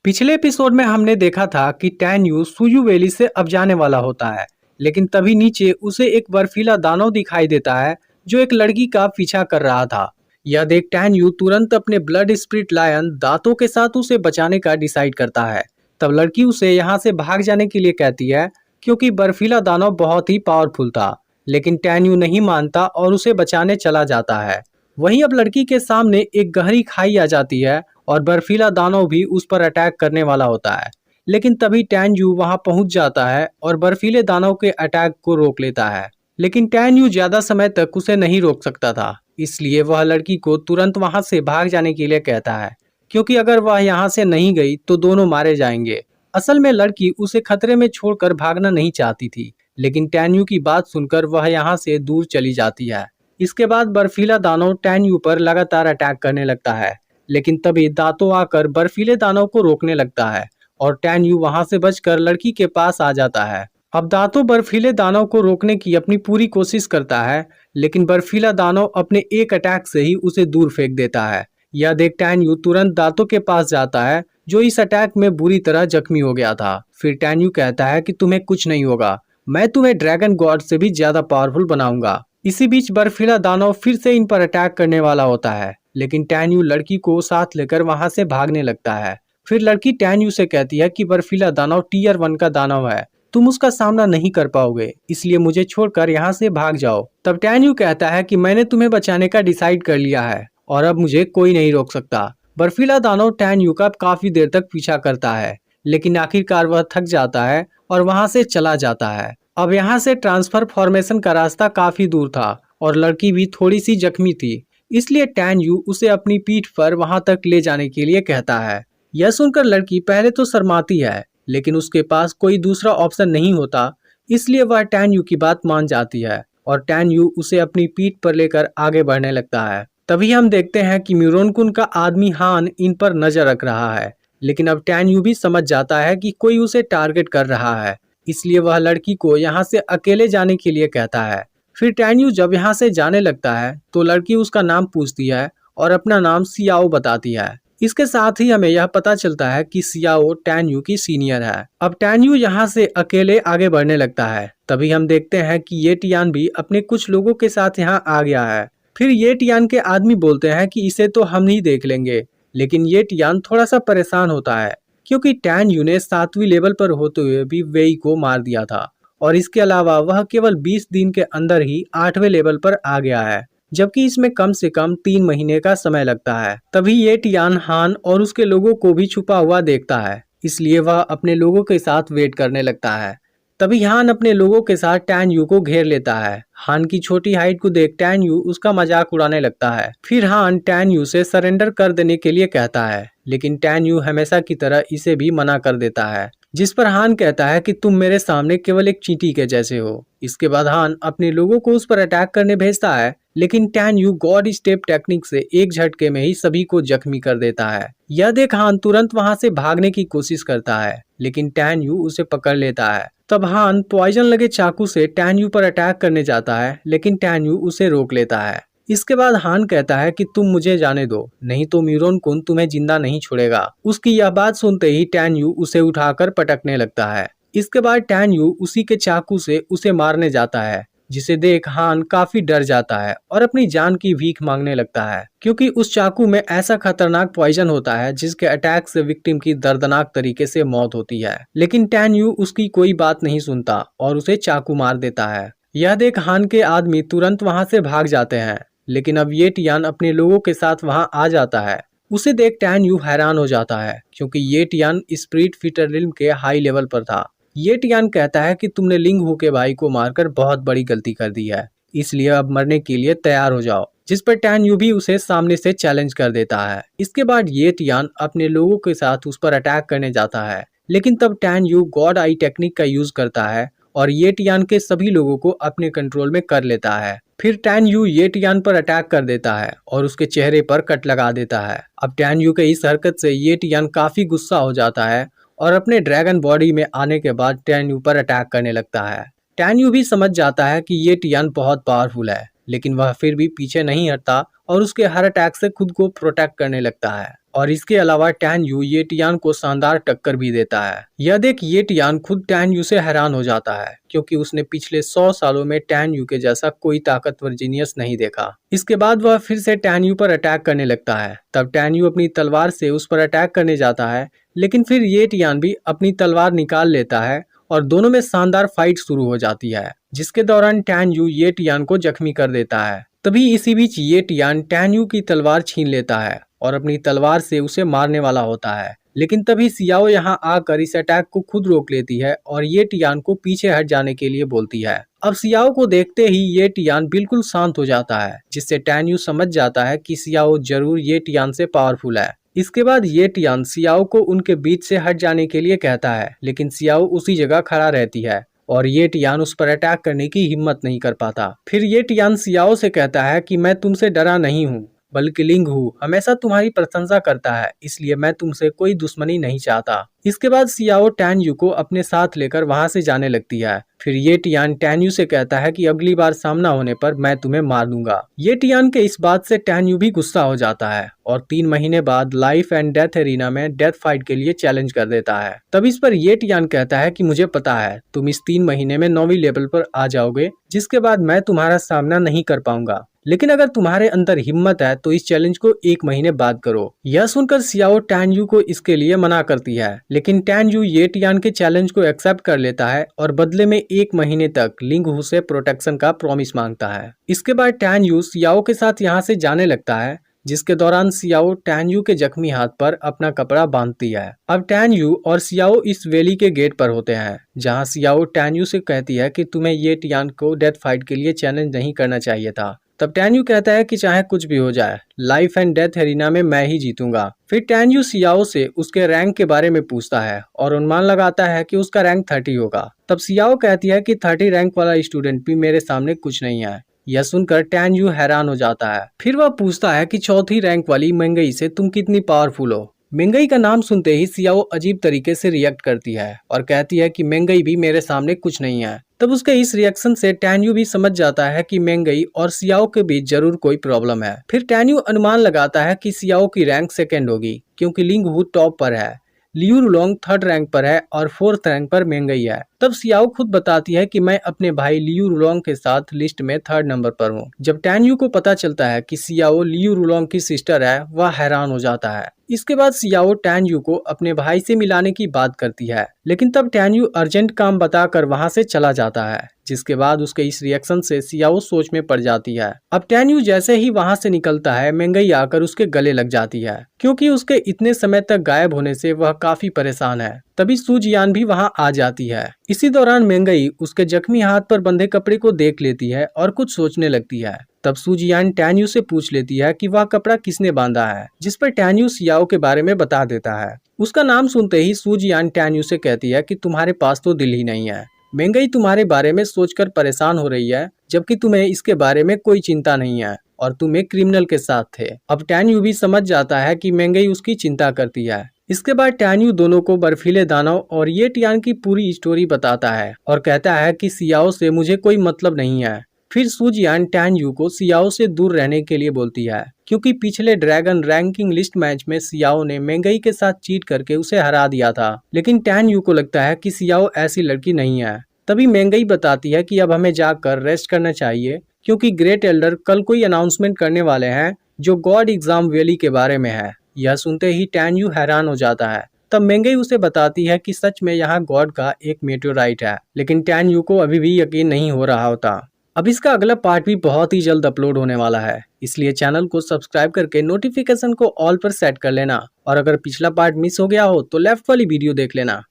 पिछले एपिसोड में हमने देखा था कि टैन यू सुयू वैली से अब जाने वाला होता है, लेकिन तभी नीचे उसे एक बर्फीला दानव दिखाई देता है जो एक लड़की का पीछा कर रहा था। यह देख टैन यू तुरंत अपने ब्लड स्पिरिट लायन दांतों के साथ उसे बचाने का डिसाइड करता है। तब लड़की उसे यहाँ से भाग जाने के लिए कहती है क्योंकि बर्फीला दानव बहुत ही पावरफुल था, लेकिन टैन यू नहीं मानता और उसे बचाने चला जाता है। वहीं अब लड़की के सामने एक गहरी खाई आ जाती है और बर्फीला दानव भी उस पर अटैक करने वाला होता है, लेकिन तभी टैन यू वहां पहुंच जाता है और बर्फीले दानव के अटैक को रोक लेता है। लेकिन टैन यू ज्यादा समय तक उसे नहीं रोक सकता था, इसलिए वह लड़की को तुरंत वहां से भाग जाने के लिए कहता है, क्योंकि अगर वह यहाँ से नहीं गई तो दोनों मारे जाएंगे। असल में लड़की उसे खतरे में छोड़कर भागना नहीं चाहती थी, लेकिन टैन यू की बात सुनकर वह यहाँ से दूर चली जाती है। इसके बाद बर्फीला दानव टैन यू पर लगातार अटैक करने लगता है, लेकिन तभी दांतों आकर बर्फीले दानव को रोकने लगता है और टैन यू वहां से बचकर लड़की के पास आ जाता है। अब दांतों बर्फीले दानव को रोकने की अपनी पूरी कोशिश करता है, लेकिन बर्फीला दानव अपने एक अटैक से ही उसे दूर फेंक देता है। यह देख टैन यू तुरंत दांतों के पास जाता है जो इस अटैक में बुरी तरह जख्मी हो गया था। फिर टैन यू कहता है कि तुम्हें कुछ नहीं होगा, मैं तुम्हें ड्रैगन गॉड से भी ज्यादा पावरफुल बनाऊंगा। इसी बीच बर्फीला दानव फिर से इन पर अटैक करने वाला होता है, लेकिन टैन यू लड़की को साथ लेकर वहां से भागने लगता है। फिर लड़की टैन यू से कहती है कि बर्फीला दानव टियर 1 का दानव है, तुम उसका सामना नहीं कर पाओगे, इसलिए मुझे छोड़कर यहाँ से भाग जाओ। तब टैन यू कहता है कि मैंने तुम्हें बचाने का डिसाइड कर लिया है और अब मुझे कोई नहीं रोक सकता। बर्फीला दानव टैन यू का काफी देर तक पीछा करता है, लेकिन आखिरकार वह थक जाता है और वहां से चला जाता है। अब यहाँ से ट्रांसफर फॉर्मेशन का रास्ता काफी दूर था और लड़की भी थोड़ी सी जख्मी थी, इसलिए टैन यू उसे अपनी पीठ पर वहां तक ले जाने के लिए कहता है। यह सुनकर लड़की पहले तो शर्माती है, लेकिन उसके पास कोई दूसरा ऑप्शन नहीं होता, इसलिए वह टैन यू की बात मान जाती है और टैन यू उसे अपनी पीठ पर लेकर आगे बढ़ने लगता है। तभी हम देखते हैं कि म्यूरोनकुन का आदमी हान इन पर नजर रख रहा है, लेकिन अब टैन यू भी समझ जाता है कि कोई उसे टारगेट कर रहा है, इसलिए वह लड़की को यहाँ से अकेले जाने के लिए कहता है। फिर टैन यू जब यहाँ से जाने लगता है तो लड़की उसका नाम पूछती है और अपना नाम सियाओ बताती है। इसके साथ ही हमें यह पता चलता है कि सियाओ टैन यू की सीनियर है। अब टैन यू यहाँ से अकेले आगे बढ़ने लगता है, तभी हम देखते हैं कि ये टियान भी अपने कुछ लोगों के साथ यहाँ आ गया है। फिर ये टियान के आदमी बोलते हैं कि इसे तो हम ही देख लेंगे, लेकिन ये टियान थोड़ा सा परेशान होता है क्योंकि टैन यू ने 7वीं लेवल पर होते हुए भी वेई को मार दिया था और इसके अलावा वह केवल 20 दिन के अंदर ही 8वें लेवल पर आ गया है, जबकि इसमें कम से कम 3 महीने का समय लगता है। तभी ये टियान हान और उसके लोगों को भी छुपा हुआ देखता है, इसलिए वह अपने लोगों के साथ वेट करने लगता है। तभी हान अपने लोगों के साथ टैन यू को घेर लेता है। हान की छोटी हाइट को देख टैन यू उसका मजाक उड़ाने लगता है। फिर हान टैन यू से सरेंडर कर देने के लिए कहता है, लेकिन टैन यू हमेशा की तरह इसे भी मना कर देता है, जिस पर हान कहता है कि तुम मेरे सामने केवल एक चींटी के जैसे हो। इसके बाद हान अपने लोगों को उस पर अटैक करने भेजता है, लेकिन tan you God step technique से एक झटके में ही सभी को जख्मी कर देता है। यह देख हान तुरंत वहां से भागने की कोशिश करता है, लेकिन टैन यू उसे पकड़ लेता है। तब हान पॉइजन लगे चाकू से टैन यू पर अटैक करने जाता है, लेकिन टैन यू उसे रोक लेता है। इसके बाद हान कहता है कि तुम मुझे जाने दो, नहीं तो म्यूरोनकुन तुम्हें जिंदा नहीं छोड़ेगा। उसकी यह बात सुनते ही टैन यू उसे उठाकर पटकने लगता है। इसके बाद टैन यू उसी के चाकू से उसे मारने जाता है, जिसे देख हान काफी डर जाता है और अपनी जान की भीख मांगने लगता है, क्योंकि उस चाकू में ऐसा खतरनाक पॉइजन होता है जिसके अटैक से विक्टिम की दर्दनाक तरीके से मौत होती है। लेकिन टैन यू उसकी कोई बात नहीं सुनता और उसे चाकू मार देता है। यह देख हान के आदमी तुरंत वहां से भाग जाते हैं, लेकिन अब ये टियान अपने लोगों के साथ वहां आ जाता है। उसे देख टैन यू हैरान हो जाता है, क्योंकि ये टियान स्पिरिट फीटर रिल्म के हाई लेवल पर था। ये टियान कहता है कि तुमने लिंग हू के भाई को मारकर बहुत बड़ी गलती कर दी है, इसलिए अब मरने के लिए तैयार हो जाओ, जिस पर टैन यू भी उसे सामने से चैलेंज कर देता है। इसके बाद ये टियान अपने लोगों के साथ उस पर अटैक करने जाता है, लेकिन तब tan you God I technique का यूज करता है और ये टियान के सभी लोगों को अपने कंट्रोल में कर लेता है। फिर टैन यू ये टियान पर अटैक कर देता है और उसके चेहरे पर कट लगा देता है। अब टैन यू के इस हरकत से ये टियान काफी गुस्सा हो जाता है और अपने ड्रैगन बॉडी में आने के बाद टैन यू पर अटैक करने लगता है। टैन यू भी समझ जाता है कि ये टियान बहुत पावरफुल है, लेकिन वह फिर भी पीछे नहीं हटता और उसके हर अटैक से खुद को प्रोटेक्ट करने लगता है। और इसके अलावा टैन यू ये टियान को शानदार टक्कर भी देता है। यह देख ये टियान खुद टैन यू से हैरान हो जाता है, क्योंकि उसने पिछले 100 सालों में टैन यू के जैसा कोई ताकतवर जीनियस नहीं देखा। इसके बाद वह फिर से टैन यू पर अटैक करने लगता है। तब टैन यू अपनी तलवार से उस पर अटैक करने जाता है, लेकिन फिर ये टियान भी अपनी तलवार निकाल लेता है और दोनों में शानदार फाइट शुरू हो जाती है, जिसके दौरान टैन यू ये टियान को जख्मी कर देता है। तभी इसी बीच ये टियान टैन यू की तलवार छीन लेता है और अपनी तलवार से उसे मारने वाला होता है, लेकिन तभी सियाओ यहाँ आकर इस अटैक को खुद रोक लेती है और ये टियान को पीछे हट जाने के लिए बोलती है। अब सियाओ को देखते ही ये टियान बिल्कुल शांत हो जाता है, जिससे टैन यू समझ जाता है कि सियाओ जरूर ये टियान से पावरफुल है। इसके बाद ये टियान सियाओ को उनके बीच से हट जाने के लिए कहता है, लेकिन सियाओ उसी जगह खड़ा रहती है और ये टियान उस पर अटैक करने की हिम्मत नहीं कर पाता। फिर ये टियान सियाओ से कहता है कि मैं तुमसे डरा नहीं हूँ, बल्कि लिंग हूँ हमेशा तुम्हारी प्रशंसा करता है, इसलिए मैं तुमसे कोई दुश्मनी नहीं चाहता। इसके बाद सियाओ टैन यू को अपने साथ लेकर वहां से जाने लगती है। फिर ये टियान टैन यू से कहता है कि अगली बार सामना होने पर मैं तुम्हें मार दूंगा। ये टियान के इस बात से टैन यू भी गुस्सा हो जाता है और 3 महीने बाद लाइफ एंड डेथ एरिना में डेथ फाइट के लिए चैलेंज कर देता है। तब इस पर ये टियान कहता है कि मुझे पता है तुम इस 3 महीने में 9वीं लेवल पर आ जाओगे, जिसके बाद मैं तुम्हारा सामना नहीं कर पाऊंगा, लेकिन अगर तुम्हारे अंदर हिम्मत है तो इस चैलेंज को 1 महीने बाद करो। यह सुनकर सियाओ टैन यू को इसके लिए मना करती है, लेकिन टैन यू ये टियान के चैलेंज को एक्सेप्ट कर लेता है और बदले में 1 महीने तक लिंग हू से प्रोटेक्शन का प्रॉमिस मांगता है। इसके बाद टैन यू सियाओ के साथ यहाँ से जाने लगता है, जिसके दौरान सियाओ टैन यू के जख्मी हाथ पर अपना कपड़ा बांधती है। अब टैन यू और सियाओ इस वैली के गेट पर होते हैं, जहाँ सियाओ टैन यू से कहती है कि तुम्हें ये टियान को डेथ फाइट के लिए चैलेंज नहीं करना चाहिए था। तब टैन यू कहता है कि चाहे कुछ भी हो जाए, लाइफ एंड डेथ एरिना में मैं ही जीतूंगा। फिर टैन यू सियाओ से उसके रैंक के बारे में पूछता है और अनुमान लगाता है कि उसका रैंक 30 होगा। तब सियाओ कहती है कि 30 रैंक वाला स्टूडेंट भी मेरे सामने कुछ नहीं है। यह सुनकर टैन यू हैरान हो जाता है। फिर वह पूछता है कि 4थी रैंक वाली मेंगई से तुम कितनी पावरफुल हो। मेंगई का नाम सुनते ही सियाओ अजीब तरीके से रिएक्ट करती है और कहती है कि मेंगई भी मेरे सामने कुछ नहीं है। तब उसके इस रिएक्शन से टैन यू भी समझ जाता है कि मेंगई और सियाओ के बीच जरूर कोई प्रॉब्लम है। फिर टैन यू अनुमान लगाता है कि सियाओ की रैंक 2nd होगी, क्योंकि लिंग हू टॉप पर है, लियू रुलोंग 3rd रैंक पर है और 4th रैंक पर मेंगई है। तब सियाओ खुद बताती है कि मैं अपने भाई लियू रुलोंग के साथ लिस्ट में 3rd नंबर पर हूँ। जब टैन यू को पता चलता है कि सियाओ लियू रुलोंग की सिस्टर है, वह हैरान हो जाता है। इसके बाद सियाओ टैन यू को अपने भाई से मिलाने की बात करती है, लेकिन तब टैन यू अर्जेंट काम बताकर वहां से चला जाता है, जिसके बाद उसके इस रिएक्शन से सियाओ सोच में पड़ जाती है। अब टैन यू जैसे ही वहां से निकलता है, मेंगई आकर उसके गले लग जाती है, क्योंकि उसके इतने समय तक गायब होने से वह काफी परेशान है। तभी सूजियान भी वहां आ जाती है। इसी दौरान मेंगई उसके जख्मी हाथ पर बंधे कपड़े को देख लेती है और कुछ सोचने लगती है। तब सूजियान टैन यू से पूछ लेती है कि वह कपड़ा किसने बांधा है, जिस पर टैन यू सियाओ के बारे में बता देता है। उसका नाम सुनते ही सूजियान टैन यू से कहती है कि तुम्हारे पास तो दिल ही नहीं है। मेंगई तुम्हारे बारे में सोचकर परेशान हो रही है, जबकि तुम्हें इसके बारे में कोई चिंता नहीं है और तुम एक क्रिमिनल के साथ थे। अब टैन यू भी समझ जाता है कि मेंगई उसकी चिंता करती है। इसके बाद टैन यू दोनों को बर्फीले दानव और ये टियान की पूरी स्टोरी बताता है और कहता है कि सियाओ से मुझे कोई मतलब नहीं है। फिर सूजियान टैन यू को सियाओ से दूर रहने के लिए बोलती है, क्योंकि पिछले ड्रैगन रैंकिंग लिस्ट मैच में सियाओ ने मेंगई के साथ चीट करके उसे हरा दिया था, लेकिन टैन यू को लगता है कि सियाओ ऐसी लड़की नहीं है। तभी मेंगई बताती है कि अब हमें जाकर रेस्ट करना चाहिए, क्योंकि ग्रेट एल्डर कल कोई अनाउंसमेंट करने वाले हैं जो गॉड एग्जाम वैली के बारे में है। यह सुनते ही टैन यू हैरान हो जाता है। तब मेंगई उसे बताती है कि सच में यहाँ गॉड का एक मेटेओराइट है, लेकिन टैन यू को अभी भी यकीन नहीं हो रहा होता। अब इसका अगला पार्ट भी बहुत ही जल्द अपलोड होने वाला है, इसलिए चैनल को सब्सक्राइब करके नोटिफिकेशन को ऑल पर सेट कर लेना, और अगर पिछला पार्ट मिस हो गया हो तो लेफ्ट वाली वीडियो देख लेना।